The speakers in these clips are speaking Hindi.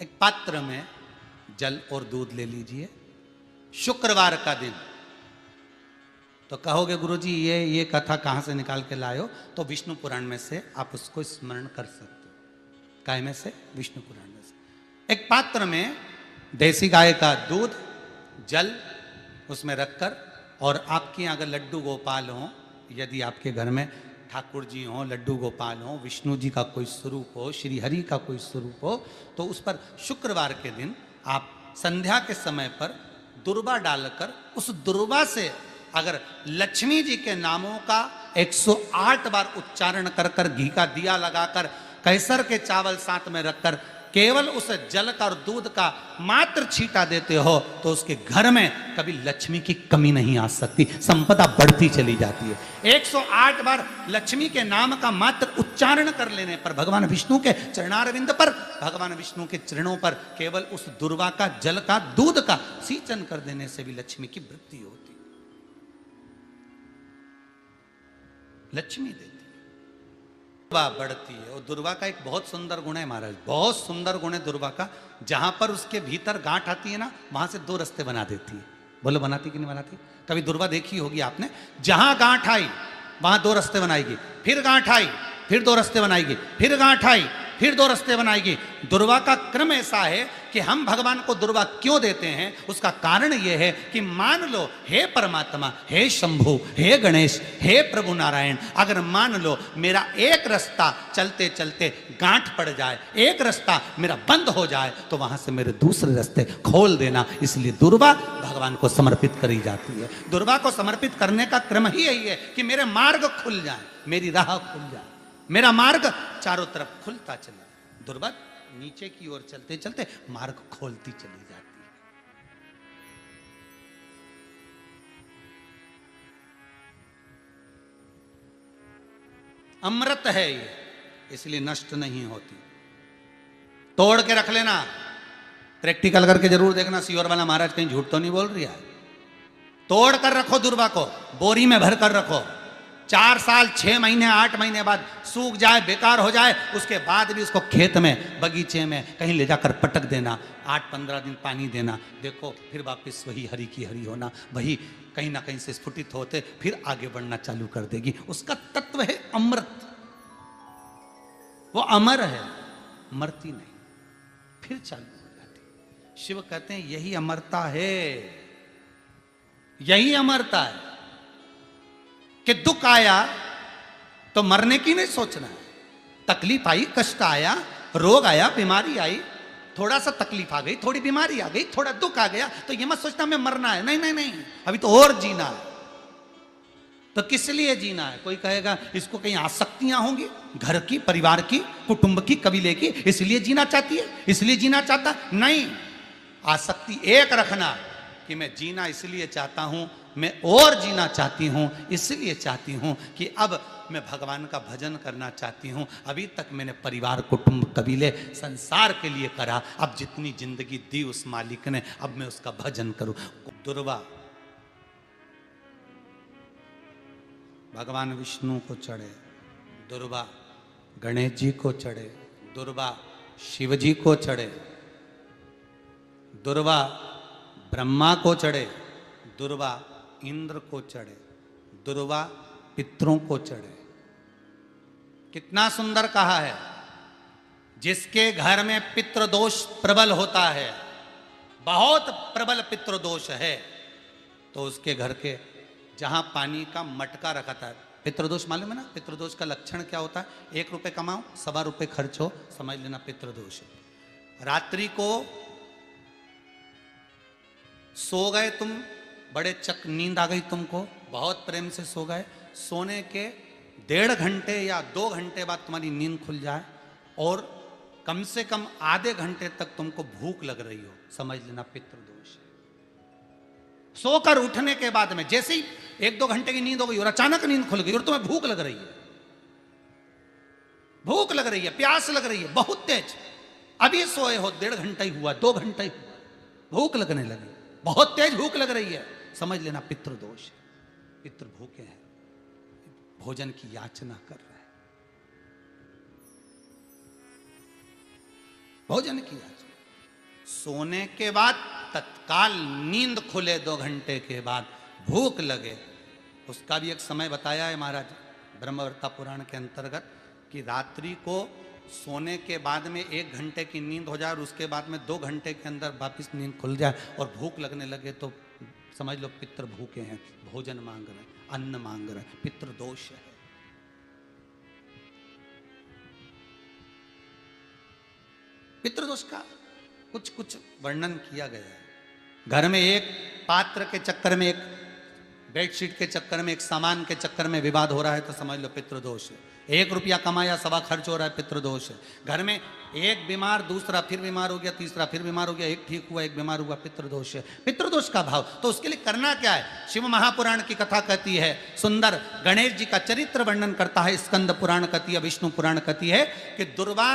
एक पात्र में जल और दूध ले लीजिए, शुक्रवार का दिन। तो कहोगे गुरुजी ये कथा कहाँ से निकाल के लाए हो? तो विष्णु पुराण में से आप उसको स्मरण कर सकते हो। काय में से? विष्णु पुराण में से। एक पात्र में देसी गाय का दूध, जल उसमें रखकर, और आपके यहाँ अगर लड्डू गोपाल हो, यदि आपके घर में ठाकुर जी हो, लड्डू गोपाल हो, विष्णु जी का कोई स्वरूप हो, श्री हरि का कोई स्वरूप हो, तो उस पर शुक्रवार के दिन आप संध्या के समय पर दुर्वा डालकर उस दुर्वा से अगर लक्ष्मी जी के नामों का 108 बार उच्चारण कर कर, घी का दिया लगाकर, कैसर के चावल साथ में रखकर केवल उस जल का और दूध का मात्र छींटा देते हो, तो उसके घर में कभी लक्ष्मी की कमी नहीं आ सकती, संपदा बढ़ती चली जाती है। 108 बार लक्ष्मी के नाम का मात्र उच्चारण कर लेने पर, भगवान विष्णु के चरणारविंद पर, भगवान विष्णु के चरणों पर केवल उस दुर्वा का, जल का, दूध का सींचन कर देने से भी लक्ष्मी की वृद्धि होती, लक्ष्मी देती, दुर्वा बढ़ती है। और दुर्वा का एक बहुत सुंदर गुण है महाराज, बहुत सुंदर गुण है दुर्वा का। जहां पर उसके भीतर गांठ आती है ना, वहां से 2 रास्ते बना देती है। बोलो बनाती कि नहीं बनाती? कभी दुर्वा देखी होगी आपने? जहां गांठ आई वहां 2 रास्ते बनाएगी, फिर गांठ आई फिर 2 रास्ते बनाएगी, फिर गांठ आई फिर 2 रास्ते बनाएगी। दुर्वा का क्रम ऐसा है कि हम भगवान को दुर्वा क्यों देते हैं? उसका कारण यह है कि मान लो, हे परमात्मा, हे शंभु, हे गणेश, हे प्रभु नारायण, अगर मान लो मेरा एक रास्ता चलते चलते गांठ पड़ जाए, एक रास्ता मेरा बंद हो जाए, तो वहां से मेरे दूसरे रास्ते खोल देना। इसलिए दुर्वा भगवान को समर्पित करी जाती है। दुर्वा को समर्पित करने का क्रम ही यही है कि मेरे मार्ग खुल जाए, मेरी राह खुल जाए, मेरा मार्ग चारों तरफ खुलता चले। दुर्वा नीचे की ओर चलते चलते मार्ग खोलती चली जाती है। अमृत है ये, इसलिए नष्ट नहीं होती। तोड़ के रख लेना, प्रैक्टिकल करके जरूर देखना, सियोर वाला महाराज कहीं झूठ तो नहीं बोल रही है। तोड़ कर रखो दुर्वा को, बोरी में भर कर रखो। 4 साल, 6 महीने, 8 महीने बाद सूख जाए, बेकार हो जाए, उसके बाद भी उसको खेत में, बगीचे में कहीं ले जाकर पटक देना, 8-15 दिन पानी देना। देखो फिर वापस वही हरि की हरि होना, वही कहीं ना कहीं से स्फुटित होते फिर आगे बढ़ना चालू कर देगी। उसका तत्व है अमृत, वो अमर है, मरती नहीं, फिर चालू हो जाती। शिव कहते हैं यही अमरता है, यही अमरता है कि दुख आया तो मरने की नहीं सोचना है। तकलीफ आई, कष्ट आया, रोग आया, बीमारी आई, थोड़ा सा तकलीफ आ गई, थोड़ी बीमारी आ गई, थोड़ा दुख आ गया, तो ये मत सोचना मैं मरना है। नहीं नहीं नहीं, अभी तो और जीना है। तो किस लिए जीना है? कोई कहेगा इसको कहीं आसक्तियां होंगी, घर की, परिवार की, कुटुंब की, कबीले की, इसलिए जीना चाहती है, इसलिए जीना चाहता। नहीं, आसक्ति एक रखना कि मैं जीना इसलिए चाहता हूं, मैं और जीना चाहती हूं, इसलिए चाहती हूं कि अब मैं भगवान का भजन करना चाहती हूं। अभी तक मैंने परिवार, कुटुंब, कबीले, संसार के लिए करा, अब जितनी जिंदगी दी उस मालिक ने, अब मैं उसका भजन करूं। दुर्वा भगवान विष्णु को चढ़े, दुर्वा गणेश जी को चढ़े, दुर्वा शिव जी को चढ़े, दुर्वा ब्रह्मा को चढ़े, दुर्वा इंद्र को चढ़े, दुर्वा पितरों को चढ़े। कितना सुंदर कहा है। जिसके घर में पितृदोष प्रबल होता है, बहुत प्रबल पितृदोष है, तो उसके घर के जहां पानी का मटका रखा था, पितृदोष मालूम है ना? पितृदोष का लक्षण क्या होता है? 1 रुपए कमाओ, 1.25 रुपए खर्च हो, समझ लेना पितृदोष है। रात्रि को सो गए तुम, बड़े चक नींद आ गई तुमको, बहुत प्रेम से सो गए, सोने के 1.5 घंटे या 2 घंटे बाद तुम्हारी नींद खुल जाए और कम से कम आधे घंटे तक तुमको भूख लग रही हो, समझ लेना पितृदोष है। सोकर उठने के बाद में जैसे ही 1-2 घंटे की नींद हो गई और अचानक नींद खुल गई और तुम्हें भूख लग रही है, भूख लग रही है, प्यास लग रही है बहुत तेज, अभी सोए हो, 1.5 घंटा ही हुआ, 2 घंटा ही हुआ, भूख लगने लगी, बहुत तेज भूख लग रही है, समझ लेना पितृदोष है। पितृ भूखे हैं, भोजन की याचना कर रहे हैं, भोजन की याचना। सोने के बाद तत्काल नींद खुले 2 घंटे के बाद, भूख लगे, उसका भी एक समय बताया है महाराज ब्रह्मवर्ता पुराण के अंतर्गत कि रात्रि को सोने के बाद में 1 घंटे की नींद हो जाए और उसके बाद में 2 घंटे के अंदर वापिस नींद खुल जाए और भूख लगने लगे तो समझ लो पितृ भूखे हैं, भोजन मांग रहे हैं, अन्न मांग रहे हैं, पितृ दोष है। पितृदोष का कुछ कुछ वर्णन किया गया है। घर में एक पात्र के चक्कर में, एक बेडशीट के चक्कर में, एक सामान के चक्कर में विवाद हो रहा है तो समझ लो पितृदोष है। 1 रुपया कमाया, सवा खर्च हो रहा है, पितृदोष है। घर में एक बीमार, दूसरा फिर बीमार हो गया, तीसरा फिर बीमार हो गया, एक ठीक हुआ, एक बीमार हुआ, पितृदोष है। पितृदोष का भाव, तो उसके लिए करना क्या है? शिव महापुराण की कथा कहती है, सुंदर गणेश जी का चरित्र वर्णन करता है, स्कंद पुराण कहती है, विष्णु पुराण कहती है कि दुर्वा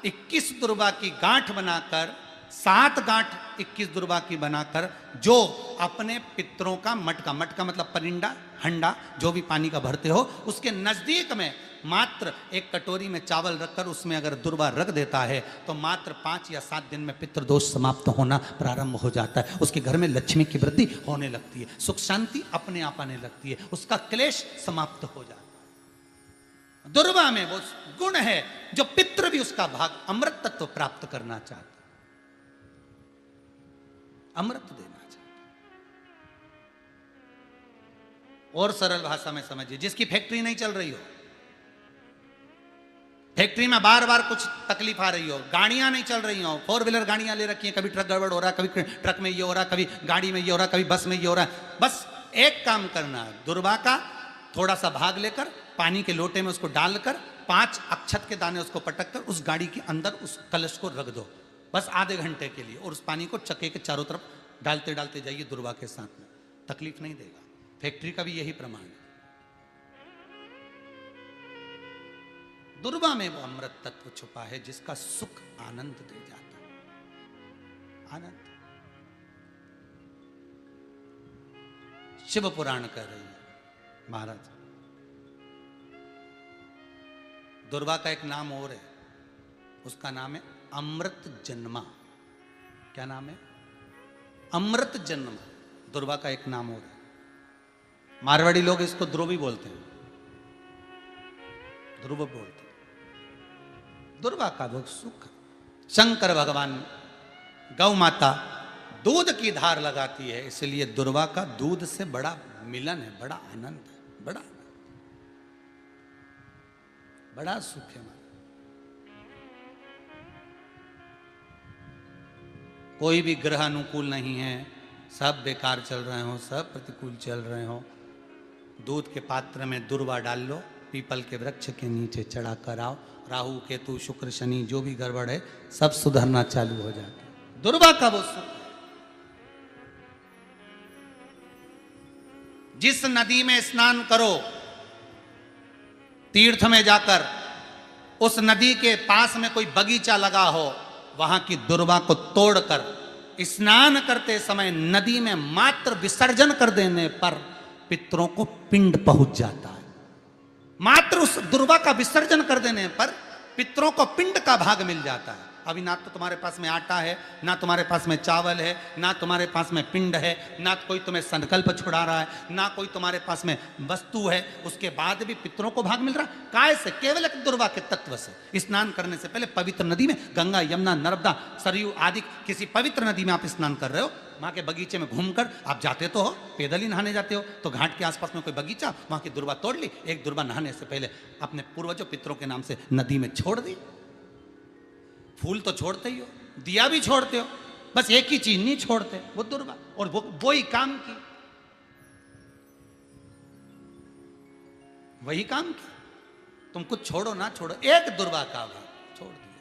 21 दुर्वा की गांठ बनाकर, 7 गांठ 21 दुर्वा की बनाकर जो अपने पितरों का मटका, मटका मतलब परिंडा, हंडा जो भी पानी का भरते हो, उसके नजदीक में मात्र एक कटोरी में चावल रखकर उसमें अगर दुर्वा रख देता है तो मात्र 5 या 7 दिन में पितृदोष समाप्त होना प्रारंभ हो जाता है। उसके घर में लक्ष्मी की वृद्धि होने लगती है, सुख शांति अपने आप आने लगती है, उसका क्लेश समाप्त हो जाता है। दुर्वा में वो गुण है जो पितृ भी उसका भाग अमृत तत्व प्राप्त करना चाहता, अमृत देना चाहता। और सरल भाषा में समझिए, जिसकी फैक्ट्री नहीं चल रही हो, फैक्ट्री में बार बार कुछ तकलीफ आ रही हो, गाड़ियां नहीं चल रही हो, 4 व्हीलर गाड़ियां ले रखी हैं, कभी ट्रक गड़बड़ हो रहा है, कभी ट्रक में ये हो रहा है, कभी गाड़ी में ये हो रहा है, कभी बस में ये हो रहा है, बस एक काम करना है, दुर्वा का थोड़ा सा भाग लेकर पानी के लोटे में उसको डालकर 5 अक्षत के दाने उसको पटक कर उस गाड़ी के अंदर उस कलश को रख दो, बस आधे घंटे के लिए, और उस पानी को चक्के के चारों तरफ डालते डालते जाइए दुर्वा के साथ में, तकलीफ नहीं देगा। फैक्ट्री का भी यही प्रमाण है। दुर्वा में वो अमृत तत्व छुपा है जिसका सुख आनंद दे जाता है, आनंद। शिव पुराण कह रही है महाराज, दुर्वा का एक नाम और है, उसका नाम है अमृत जन्मा। क्या नाम है? अमृत जन्म। दुर्वा का एक नाम और है। मारवाड़ी लोग इसको ध्रुवी बोलते हैं, ध्रुव बोलते हैं। दुर्वा का वो सुख, शंकर भगवान गौ माता दूध की धार लगाती है, इसलिए दुर्वा का दूध से बड़ा मिलन है, बड़ा आनंद है, बड़ा सुख है। कोई भी ग्रह अनुकूल नहीं है, सब बेकार चल रहे हो, सब प्रतिकूल चल रहे हो, दूध के पात्र में दुर्वा डाल लो, पीपल के वृक्ष के नीचे चढ़ा कर आओ, राहु केतु शुक्र शनि जो भी गड़बड़ है सब सुधरना चालू हो जाता है। दुर्वा का वो सुख। जिस नदी में स्नान करो, तीर्थ में जाकर, उस नदी के पास में कोई बगीचा लगा हो, वहां की दुर्वा को तोड़कर स्नान करते समय नदी में मात्र विसर्जन कर देने पर पितरों को पिंड पहुंच जाता है। मात्र उस दुर्वा का विसर्जन कर देने पर पितरों को पिंड का भाग मिल जाता है। अभी ना तो तुम्हारे पास में आटा है, ना तुम्हारे पास में चावल है, ना तुम्हारे पास में पिंड है, ना कोई तुम्हें संकल्प छुड़ा रहा है, ना कोई तुम्हारे पास में वस्तु है, उसके बाद भी पितरों को भाग मिल रहा है। काय से? केवल एक दुर्वा के तत्व से। स्नान करने से पहले पवित्र नदी में, गंगा यमुना नर्मदा सरयू आदि किसी पवित्र नदी में आप स्नान कर रहे हो, वहां के बगीचे में घूमकर आप जाते तो हो, पैदल ही नहाने जाते हो, तो घाट के आसपास में कोई बगीचा, वहां की दुर्वा तोड़ ली, एक दुर्वा नहाने से पहले अपने पूर्वजों पितरों के नाम से नदी में छोड़ दी। फूल तो छोड़ते ही हो, दिया भी छोड़ते हो, बस एक ही चीज नहीं छोड़ते, वो दुर्वा, और वो ही काम की, वही काम की। तुम कुछ छोड़ो ना छोड़ो, एक दुर्वा का भाग छोड़ दिया,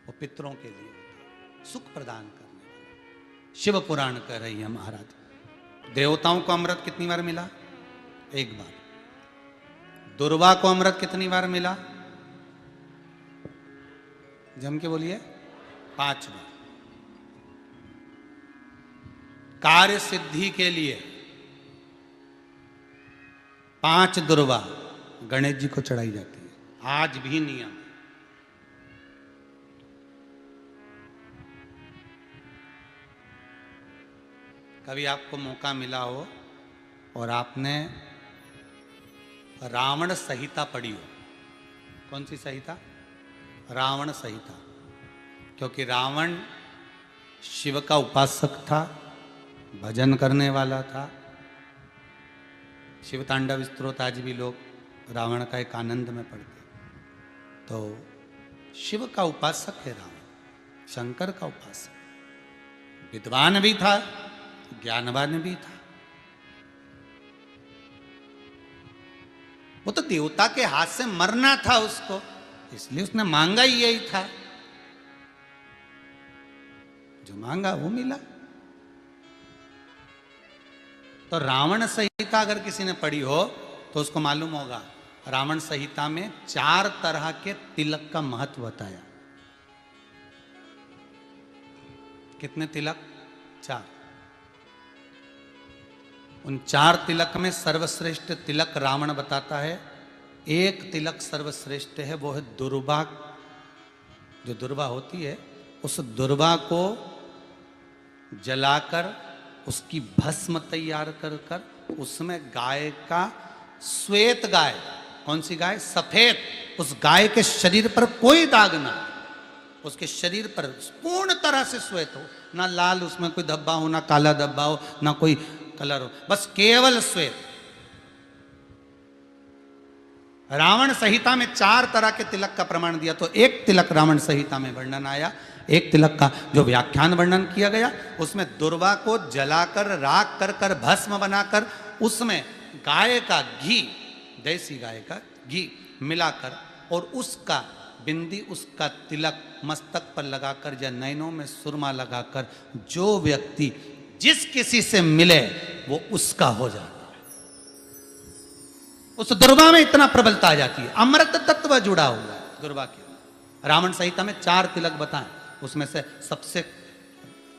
वो पितरों के लिए सुख प्रदान करने वाला। शिव पुराण कह रही है महाराज, देवताओं को अमृत कितनी बार मिला? 1 बार। दुर्वा को अमृत कितनी बार मिला? जम के बोलिए, 5 बार। कार्य सिद्धि के लिए 5 दुर्वा गणेश जी को चढ़ाई जाती है, आज भी नियम। कभी आपको मौका मिला हो और आपने रावण संहिता पढ़ी हो। कौन सी संहिता? रावण संहिता। क्योंकि रावण शिव का उपासक था, भजन करने वाला था। शिव तांडव स्तोत्र आज भी लोग रावण का एक आनंद में पढ़ते। तो शिव का उपासक है रावण, शंकर का उपासक। विद्वान भी था, ज्ञानवान भी था। वो तो देवता के हाथ से मरना था उसको, इसलिए उसने मांगा ही यही था। जो मांगा वो मिला। तो रावण संहिता अगर किसी ने पढ़ी हो तो उसको मालूम होगा, रावण संहिता में 4 तरह के तिलक का महत्व बताया। कितने तिलक? 4। उन 4 तिलक में सर्वश्रेष्ठ तिलक रावण बताता है। एक तिलक सर्वश्रेष्ठ है, वो है दुर्वा। जो दुर्वा होती है, उस दुर्वा को जलाकर उसकी भस्म तैयार कर कर उसमें गाय का श्वेत गाय, कौन सी गाय? सफेद। उस गाय के शरीर पर कोई दाग ना, उसके शरीर पर पूर्ण तरह से श्वेत हो, ना लाल उसमें कोई धब्बा हो, ना काला धब्बा हो, ना कोई कलर हो, बस केवल श्वेत। रावण संहिता में 4 तरह के तिलक का प्रमाण दिया। तो एक तिलक रावण संहिता में वर्णन आया, एक तिलक का जो व्याख्यान वर्णन किया गया, उसमें दुर्वा को जलाकर राख कर कर भस्म बनाकर उसमें गाय का घी, देसी गाय का घी मिलाकर और उसका बिंदी, उसका तिलक मस्तक पर लगाकर या नैनों में सुरमा लगाकर जो व्यक्ति जिस किसी से मिले वो उसका हो जाता है। उस दुर्वा में इतना प्रबलता आ जाती है, अमृत तत्व जुड़ा हुआ है दुर्वा के। रावण संहिता में 4 तिलक बताएं, उसमें से सबसे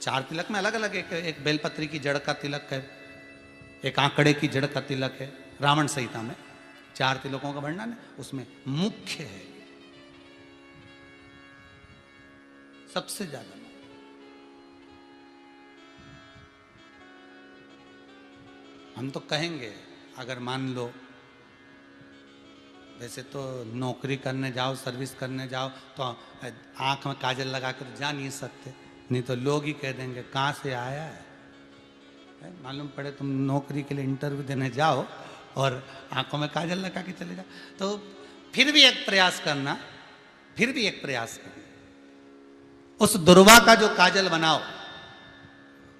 4 तिलक में अलग अलग, एक बेलपत्री की जड़ का तिलक है, एक आंकड़े की जड़ का तिलक है। रावण संहिता में 4 तिलकों का वर्णन है, उसमें मुख्य है सबसे ज्यादा। हम तो कहेंगे, अगर मान लो, वैसे तो नौकरी करने जाओ, सर्विस करने जाओ तो आंख में काजल लगा कर जा नहीं सकते, नहीं तो लोग ही कह देंगे कहाँ से आया है। मालूम पड़े तुम नौकरी के लिए इंटरव्यू देने जाओ और आंखों में काजल लगा के चले जाओ, तो फिर भी एक प्रयास करना, फिर भी एक प्रयास करना। उस दुर्वा का जो काजल बनाओ,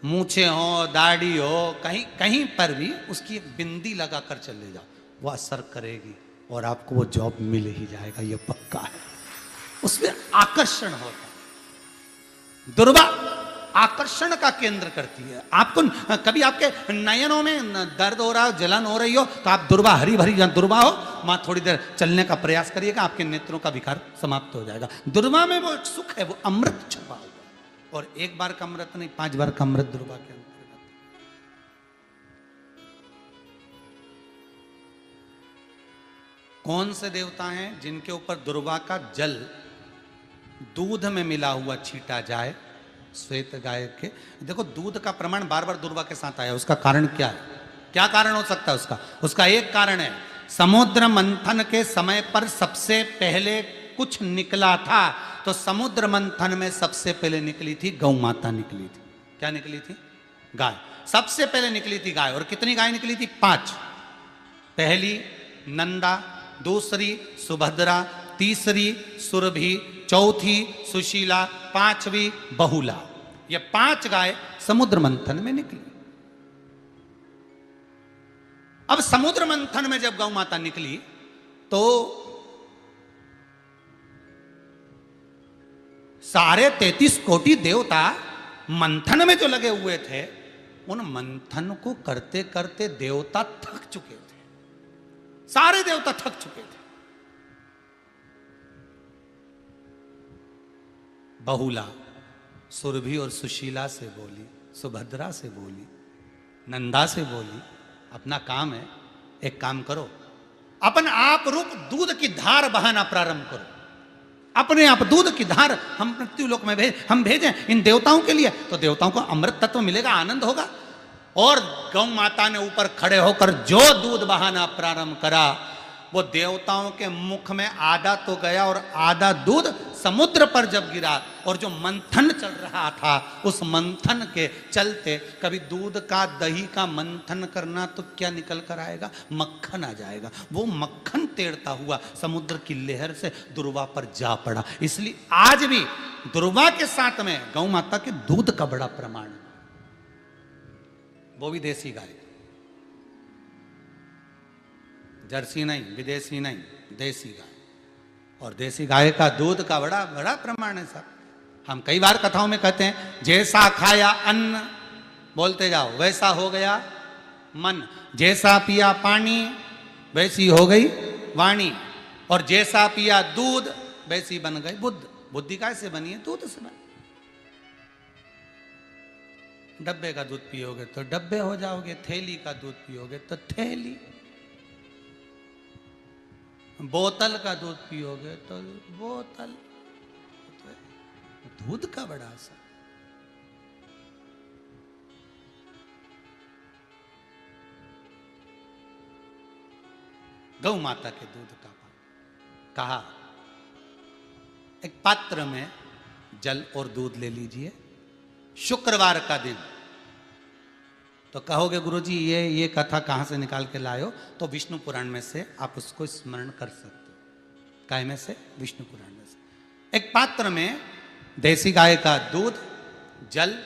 मूछे हो, दाढ़ी हो, कहीं कहीं पर भी उसकी एक बिंदी लगा कर चले जाओ, वो असर करेगी और आपको वो जॉब मिल ही जाएगा, ये पक्का है। उसमें आकर्षण होता है। दुर्वा आकर्षण का केंद्र करती है। आपको कभी आपके नयनों में दर्द हो रहा हो, जलन हो रही हो, तो आप दुर्वा, हरी भरी दुर्वा हो, वहां थोड़ी देर चलने का प्रयास करिएगा, आपके नेत्रों का विकार समाप्त हो जाएगा। दुर्वा में वो एक सुख है, वो अमृत छुपा हुआ, और एक बार का अमृत नहीं, 5 बार का अमृत दुर्वा के अंतर्गत। कौन से देवता हैं जिनके ऊपर दुर्वा का जल दूध में मिला हुआ छीटा जाए? श्वेत गाय के। देखो, दूध का प्रमाण बार बार दुर्वा के साथ आया, उसका कारण क्या है? क्या कारण हो सकता है उसका? उसका एक कारण है, समुद्र मंथन के समय पर सबसे पहले कुछ निकला था, तो समुद्र मंथन में सबसे पहले निकली थी गौ माता निकली थी। क्या निकली थी? गाय। सबसे पहले निकली थी गाय। और कितनी गाय निकली थी? 5। पहली नंदा, दूसरी सुभद्रा, तीसरी सुरभि, चौथी सुशीला, 5वीं बहुला। ये 5 गाय समुद्र मंथन में निकली। अब समुद्र मंथन में जब गौ माता निकली तो सारे 33 कोटि देवता मंथन में जो लगे हुए थे, उन मंथन को करते करते देवता थक चुके थे। सारे देवता थक चुके थे। बहुला सुरभि और सुशीला से बोली, सुभद्रा से बोली, नंदा से बोली, अपना काम है, एक काम करो, अपन आप रूप दूध की धार बहाना प्रारंभ करो। अपने आप दूध की धार हम मृत्यु लोक में हम भेजें इन देवताओं के लिए, तो देवताओं को अमृत तत्व मिलेगा, आनंद होगा। और गौ माता ने ऊपर खड़े होकर जो दूध बहाना प्रारंभ करा, वो देवताओं के मुख में आधा तो गया और आधा दूध समुद्र पर जब गिरा, और जो मंथन चल रहा था उस मंथन के चलते, कभी दूध का दही का मंथन करना तो क्या निकल कर आएगा, मक्खन आ जाएगा। वो मक्खन तेड़ता हुआ समुद्र की लहर से दुर्वा पर जा पड़ा। इसलिए आज भी दुर्वा के साथ में गौ माता के दूध का बड़ा प्रमाण है, वो भी देसी गाय, जर्सी नहीं, विदेशी नहीं, देसी गाय। और देसी गाय का दूध का बड़ा बड़ा प्रमाण है साहब। हम कई बार कथाओं में कहते हैं, जैसा खाया अन्न, बोलते जाओ, वैसा हो गया मन, जैसा पिया पानी वैसी हो गई वाणी, और जैसा पिया दूध वैसी बन गई बुद्ध। बुद्धि कैसे बनी है? दूध से बनी। डब्बे का दूध पियोगे तो डब्बे हो जाओगे, थैली का दूध पियोगे तो थैली, बोतल का दूध पियोगे तो बोतल। दूध का बड़ा असर। गौ माता के दूध का पान। कहा एक पात्र में जल और दूध ले लीजिए, शुक्रवार का दिन। तो कहोगे गुरुजी ये कथा कहां से निकाल के लाए हो? तो विष्णु पुराण में से आप उसको स्मरण कर सकते हो। काय में से? विष्णु पुराण में से। एक पात्र में देसी गाय का दूध, जल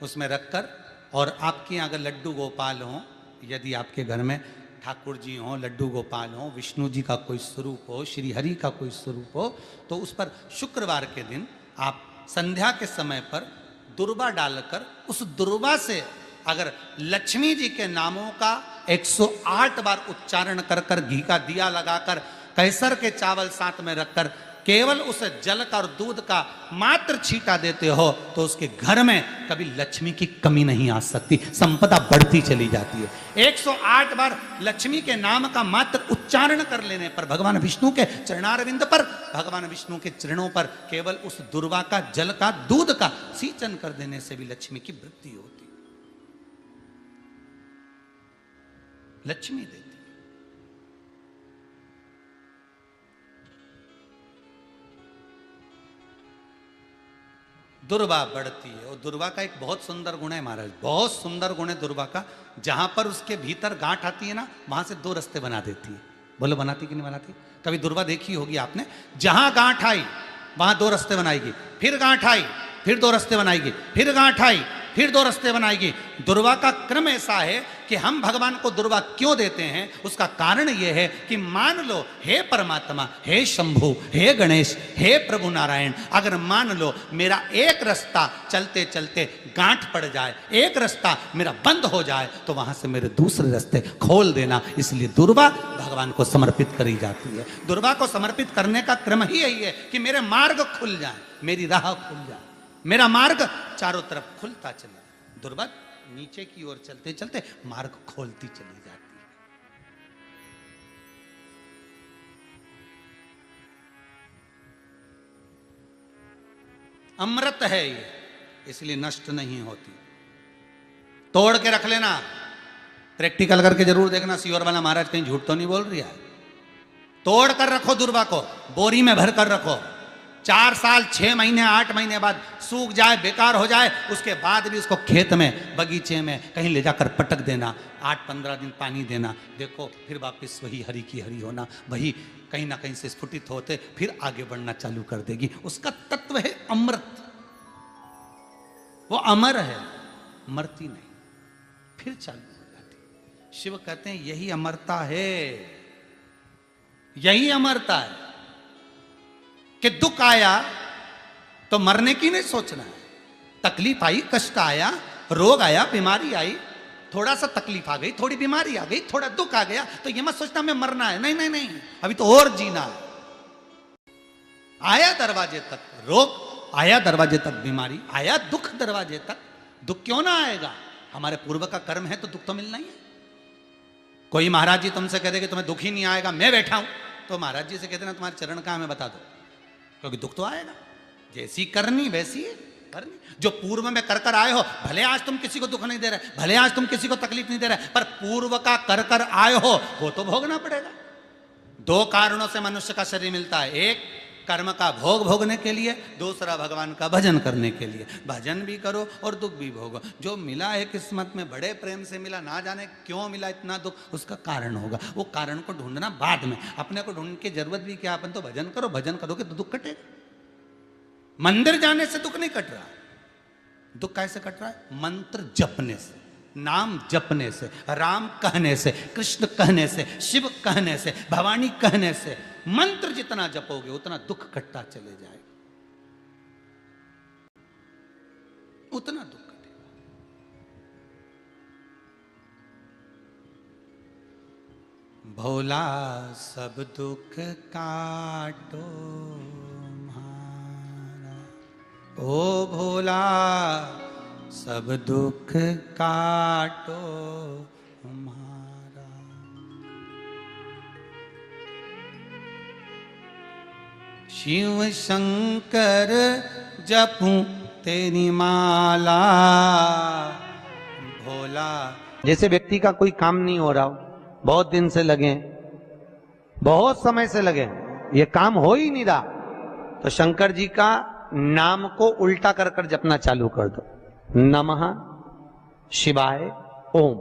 उसमें रखकर, और आपके यहाँ अगर लड्डू गोपाल हो, यदि आपके घर में ठाकुर जी हो, लड्डू गोपाल हो, विष्णु जी का कोई स्वरूप हो, श्री हरि का कोई स्वरूप हो, तो उस पर शुक्रवार के दिन आप संध्या के समय पर दुर्वा डालकर, उस दुर्वा से अगर लक्ष्मी जी के नामों का 108 बार उच्चारण कर कर, घी का दिया लगाकर, कैसर के चावल साथ में रखकर, केवल उस जल का और दूध का मात्र छींटा देते हो, तो उसके घर में कभी लक्ष्मी की कमी नहीं आ सकती, संपदा बढ़ती चली जाती है। 108 बार लक्ष्मी के नाम का मात्र उच्चारण कर लेने पर, भगवान विष्णु के चरणारविंद पर, भगवान विष्णु के चरणों पर केवल उस दुर्वा का, जल का, दूध का सींचन कर देने से भी लक्ष्मी की वृद्धि होती, लक्ष्मी देती। दुर्वा बढ़ती है, और दुर्वा का एक बहुत सुंदर गुण है महाराज, बहुत सुंदर गुण है दुर्वा का। जहां पर उसके भीतर गांठ आती है ना, वहां से 2 रास्ते बना देती है। बोलो बनाती कि नहीं बनाती? कभी दुर्वा देखी होगी आपने, जहां गांठ आई वहां 2 रास्ते बनाएगी, फिर गांठ आई फिर 2 रास्ते बनाएगी, फिर गांठ आई फिर 2 रास्ते बनाएगी। दुर्वा का क्रम ऐसा है कि हम भगवान को दुर्वा क्यों देते हैं, उसका कारण यह है कि मान लो, हे परमात्मा, हे शंभु, हे गणेश, हे प्रभु नारायण, अगर मान लो मेरा एक रास्ता चलते चलते गांठ पड़ जाए, एक रास्ता मेरा बंद हो जाए, तो वहां से मेरे दूसरे रास्ते खोल देना। इसलिए दुर्वा भगवान को समर्पित करी जाती है। दुर्वा को समर्पित करने का क्रम ही यही है कि मेरे मार्ग खुल जाए, मेरी राह खुल जाए, मेरा मार्ग चारों तरफ खुलता चला। दुर्वा नीचे की ओर चलते चलते मार्ग खोलती चली जाती है। अमृत है ये, इसलिए नष्ट नहीं होती। तोड़ के रख लेना, प्रैक्टिकल करके जरूर देखना, सियोर वाला महाराज कहीं झूठ तो नहीं बोल रही है। तोड़ कर रखो दुर्वा को, बोरी में भर कर रखो, 4 साल 6 महीने 8 महीने बाद सूख जाए, बेकार हो जाए, उसके बाद भी उसको खेत में, बगीचे में कहीं ले जाकर पटक देना, 8-15 दिन पानी देना, देखो फिर वापस वही हरी की हरी होना, वही कहीं ना कहीं से स्फुटित होते फिर आगे बढ़ना चालू कर देगी। उसका तत्व है अमृत, वो अमर है, मरती नहीं, फिर चालू हो जाती। शिव कहते हैं यही अमरता है, यही अमरता है कि दुख आया तो मरने की नहीं सोचना है। तकलीफ आई, कष्ट आया, रोग आया, बीमारी आई, थोड़ा सा तकलीफ आ गई, थोड़ी बीमारी आ गई, थोड़ा दुख आ गया, तो ये मत सोचना मैं मरना है, नहीं नहीं नहीं, अभी तो और जीना है। आया दरवाजे तक रोग, आया दरवाजे तक बीमारी, आया दुख दरवाजे तक, दुख क्यों ना आएगा? हमारे पूर्व का कर्म है तो दुख तो मिलना ही है। कोई महाराज जी तुमसे कह दे कि तुम्हें दुख ही नहीं आएगा, मैं बैठा हूं, तो महाराज जी से कहते ना तुम्हारे चरण कहां, हमें बता दो, क्योंकि दुख तो आएगा। जैसी करनी वैसी पर नहीं। जो पूर्व में कर कर आए हो, भले आज तुम किसी को दुख नहीं दे रहे, भले आज तुम किसी को तकलीफ नहीं दे रहे, पर पूर्व का कर कर आए हो वो तो भोगना पड़ेगा। दो कारणों से मनुष्य का शरीर मिलता है, एक कर्म का भोग भोगने के लिए, दूसरा भगवान का भजन करने के लिए। भजन भी करो और दुख भी भोगो। जो मिला है किस्मत में, बड़े प्रेम से मिला, ना जाने क्यों मिला इतना दुख, उसका कारण होगा। वो कारण को ढूंढना बाद में, अपने को ढूंढने की जरूरत भी क्या, अपन तो भजन करो, भजन करोगे तो दुख कटेगा। मंदिर जाने से दुख नहीं कट रहा। दुख कैसे कट रहा है? मंत्र जपने से, नाम जपने से, राम कहने से, कृष्ण कहने से, शिव कहने से, भवानी कहने से। मंत्र जितना जपोगे उतना दुख कटता चले जाएगा, उतना दुख कटेगा। भोला सब दुख काटो हमारा, ओ भोला सब दुख काटो हमारा। शिव शंकर जपूं तेरी माला, भोला। जैसे व्यक्ति का कोई काम नहीं हो रहा हो, बहुत दिन से लगे, बहुत समय से लगे, ये काम हो ही नहीं रहा, तो शंकर जी का नाम को उल्टा कर कर जपना चालू कर दो। नमः शिवाय ओम।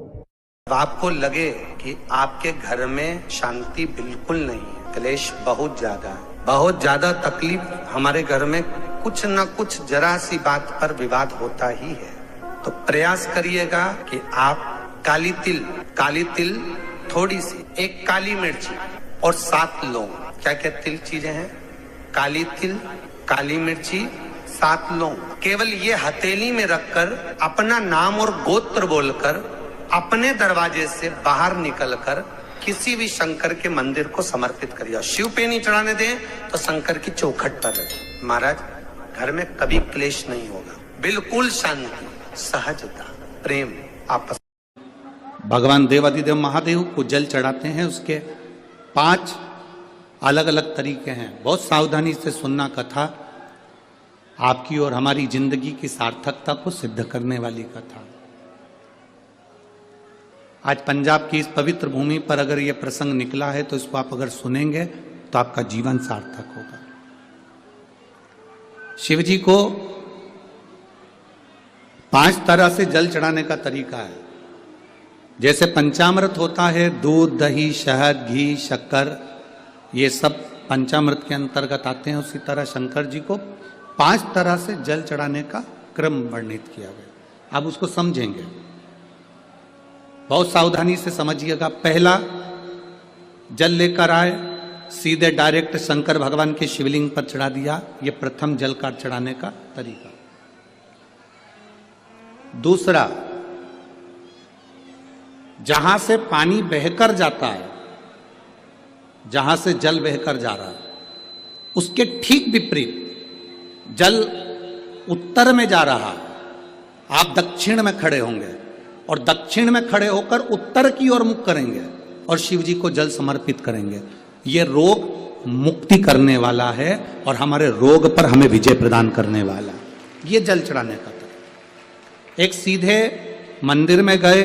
आपको लगे कि आपके घर में शांति बिल्कुल नहीं है, क्लेश बहुत ज्यादा है, बहुत ज्यादा तकलीफ, हमारे घर में कुछ न कुछ जरा सी बात पर विवाद होता ही है, तो प्रयास करिएगा कि आप काली तिल थोड़ी सी, एक काली मिर्ची और 7 लौंग, क्या क्या तिल चीजें हैं, काली तिल, काली मिर्ची, 7 लौंग, केवल ये हथेली में रखकर अपना नाम और गोत्र बोलकर अपने दरवाजे से बाहर निकलकर किसी भी शंकर के मंदिर को समर्पित करिए। शिव पे नहीं चढ़ाने दें तो शंकर की चौखट पर रखें। महाराज, घर में कभी क्लेश नहीं होगा, बिल्कुल शांति, सहजता, प्रेम आपस। भगवान देवाधिदेव महादेव को जल चढ़ाते हैं, उसके 5 अलग अलग तरीके हैं। बहुत सावधानी से सुनना कथा, आपकी और हमारी जिंदगी की सार्थकता को सिद्ध करने वाली कथा। आज पंजाब की इस पवित्र भूमि पर अगर यह प्रसंग निकला है तो इसको आप अगर सुनेंगे तो आपका जीवन सार्थक होगा। शिव जी को 5 तरह से जल चढ़ाने का तरीका है। जैसे पंचामृत होता है, दूध, दही, शहद, घी, शक्कर, ये सब पंचामृत के अंतर्गत आते हैं, उसी तरह शंकर जी को 5 तरह से जल चढ़ाने का क्रम वर्णित किया गया। अब उसको समझेंगे, बहुत सावधानी से समझिएगा। पहला, जल लेकर आए, सीधे डायरेक्ट शंकर भगवान के शिवलिंग पर चढ़ा दिया, यह प्रथम जल का चढ़ाने का तरीका। दूसरा, जहां से पानी बहकर जाता है, जहां से जल बहकर जा रहा है, उसके ठीक विपरीत जल उत्तर में जा रहा है, आप दक्षिण में खड़े होंगे और दक्षिण में खड़े होकर उत्तर की ओर मुख करेंगे और शिव जी को जल समर्पित करेंगे। ये रोग मुक्ति करने वाला है और हमारे रोग पर हमें विजय प्रदान करने वाला। ये जल चढ़ाने का था। एक सीधे मंदिर में गए,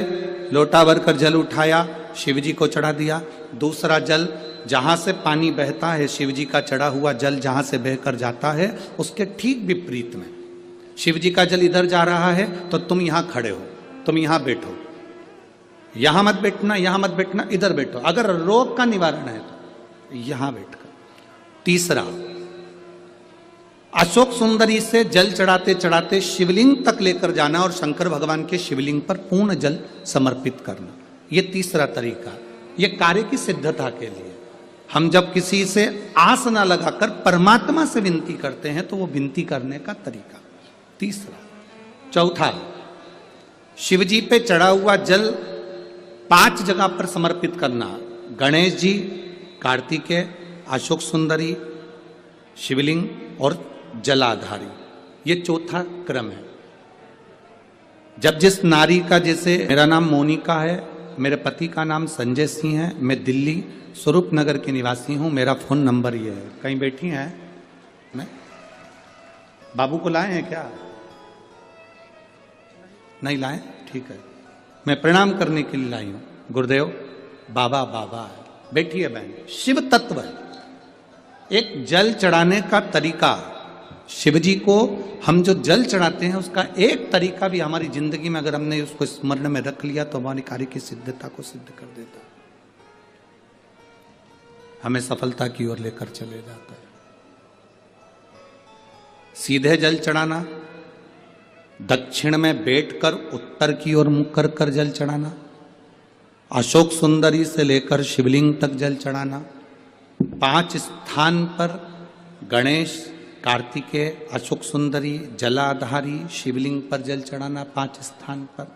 लोटा भरकर जल उठाया, शिव जी को चढ़ा दिया। दूसरा जल, जहां से पानी बहता है, शिव जी का चढ़ा हुआ जल जहां से बहकर जाता है, उसके ठीक विपरीत में शिव जी का जल इधर जा रहा है तो तुम यहां खड़े हो, तुम यहां बैठो, यहां मत बैठना, यहां मत बैठना, इधर बैठो। अगर रोग का निवारण है तो यहां बैठकर। तीसरा, अशोक सुंदरी से जल चढ़ाते चढ़ाते शिवलिंग तक लेकर जाना और शंकर भगवान के शिवलिंग पर पूर्ण जल समर्पित करना। यह तीसरा तरीका, यह कार्य की सिद्धता के लिए। हम जब किसी से आस न लगाकर परमात्मा से विनती करते हैं तो वो विनती करने का तरीका। तीसरा। चौथा, शिव जी पे चढ़ा हुआ जल 5 जगह पर समर्पित करना। गणेश जी, कार्तिकेय, अशोक सुंदरी, शिवलिंग और जलाधारी। ये चौथा क्रम है। जब जिस नारी का, जैसे मेरा नाम मोनिका है, मेरे पति का नाम संजय सिंह है, मैं दिल्ली स्वरूप नगर की निवासी हूं, मेरा फोन नंबर ये है। कहीं बैठी हैं? मैं बाबू को लाए हैं क्या? नहीं लाए? ठीक है, मैं प्रणाम करने के लिए लाई हूं। गुरुदेव, बाबा बाबा है, बैठिए बहन। शिव तत्व है, एक जल चढ़ाने का तरीका। शिव जी को हम जो जल चढ़ाते हैं उसका एक तरीका भी हमारी जिंदगी में अगर हमने उसको स्मरण में रख लिया तो हमारी कार्य की सिद्धता को सिद्ध कर देता है, हमें सफलता की ओर लेकर चले जाता है। सीधे जल चढ़ाना, दक्षिण में बैठकर उत्तर की ओर मुख कर कर जल चढ़ाना, अशोक सुंदरी से लेकर शिवलिंग तक जल चढ़ाना, 5 स्थान पर गणेश, कार्तिकेय, अशोक सुंदरी, जलाधारी, शिवलिंग पर जल चढ़ाना 5 स्थान पर,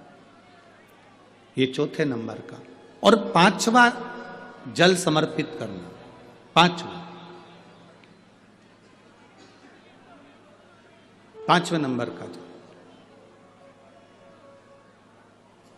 ये चौथे नंबर का। और 5वां जल समर्पित करना, 5वें नंबर का जल।